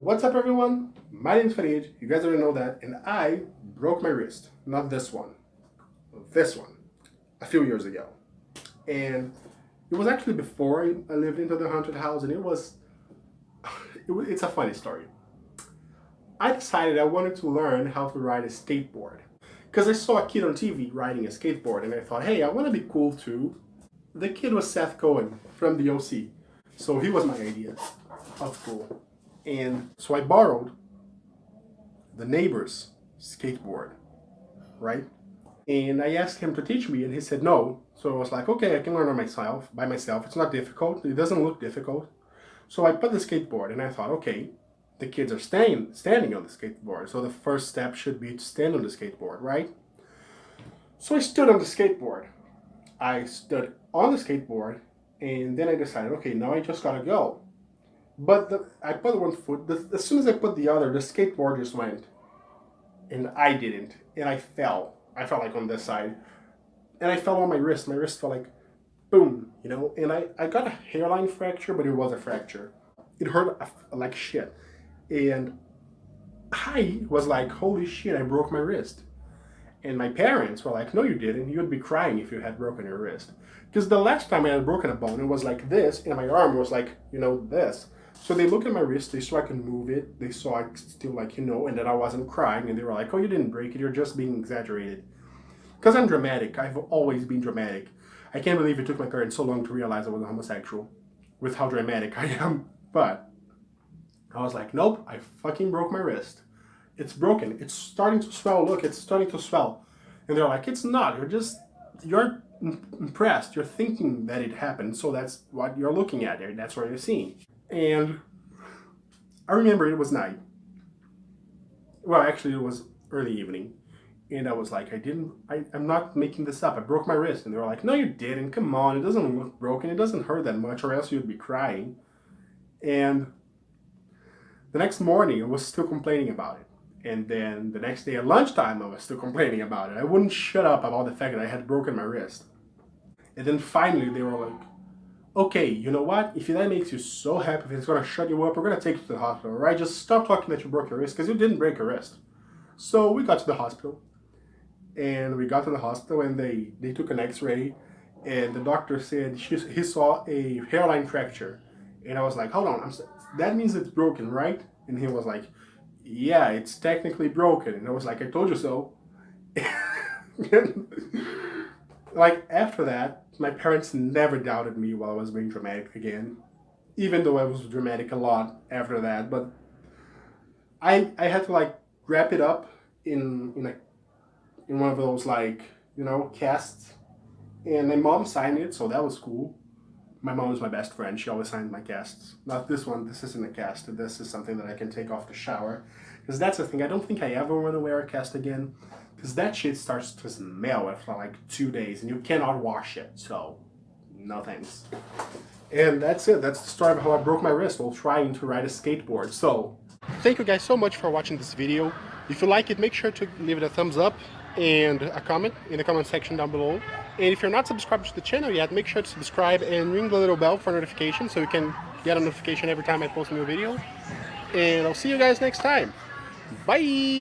What's up everyone? My name is Farid, you guys already know that, and I broke my wrist. Not this one. This one. A few years ago. And it was actually before I lived into the haunted house, and it's a funny story. I decided I wanted to learn how to ride a skateboard. Because I saw a kid on TV riding a skateboard, and I thought, hey, I want to be cool too. The kid was Seth Cohen from the OC. So he was my idea of cool. And so I borrowed the neighbor's skateboard, right? And I asked him to teach me, and he said no. So I was like, okay, I can learn by myself. It's not difficult. It doesn't look difficult. So I put the skateboard, and I thought, okay, the kids are standing on the skateboard. So the first step should be to stand on the skateboard, right? So I stood on the skateboard. I stood on the skateboard, and then I decided, okay, now I just gotta go. But I put one foot, as soon as I put the other, the skateboard just went. And I didn't. And I fell. I fell like on this side. And I fell on my wrist. My wrist fell like, boom, you know. And I got a hairline fracture, but it was a fracture. It hurt like shit. And I was like, holy shit, I broke my wrist. And my parents were like, no, you didn't. You'd be crying if you had broken your wrist. Because the last time I had broken a bone, it was like this, and my arm was like, you know, this. So they looked at my wrist, they saw I could move it, they saw I still like, you know, and that I wasn't crying, and they were like, oh, you didn't break it, you're just being exaggerated. Because I'm dramatic, I've always been dramatic. I can't believe it took my parents so long to realize I was a homosexual, with how dramatic I am. But I was like, nope, I fucking broke my wrist. It's broken, it's starting to swell, look, it's starting to swell. And they're like, it's not, you're impressed, you're thinking that it happened, so that's what you're looking at there, that's what you're seeing. And I remember it was night. Well, actually it was early evening. And I was like, I'm not making this up. I broke my wrist. And they were like, no, you didn't. Come on. It doesn't look broken. It doesn't hurt that much, or else you'd be crying. And the next morning, I was still complaining about it. And then the next day at lunchtime, I was still complaining about it. I wouldn't shut up about the fact that I had broken my wrist. And then finally, they were like, okay, you know what? If that makes you so happy, if it's going to shut you up, we're going to take you to the hospital, right? Just stop talking that you broke your wrist, because you didn't break your wrist. So we got to the hospital. And we got to the hospital, and they took an x-ray. And the doctor said he saw a hairline fracture. And I was like, hold on, that means it's broken, right? And he was like, yeah, it's technically broken. And I was like, I told you so. Like, after that, my parents never doubted me while I was being dramatic again. Even though I was dramatic a lot after that. But I had to, like, wrap it up in one of those, like, you know, casts. And my mom signed it, so that was cool. My mom is my best friend. She always signs my casts. Not this one. This isn't a cast. This is something that I can take off the shower. Because that's the thing. I don't think I ever want to wear a cast again. Because that shit starts to smell after like 2 days. And you cannot wash it. So, no thanks. And that's it. That's the story of how I broke my wrist while trying to ride a skateboard. So, thank you guys so much for watching this video. If you like it, make sure to leave it a thumbs up and a comment in the comment section down below. And if you're not subscribed to the channel yet, make sure to subscribe and ring the little bell for notification so you can get a notification every time I post a new video. And I'll see you guys next time. Bye!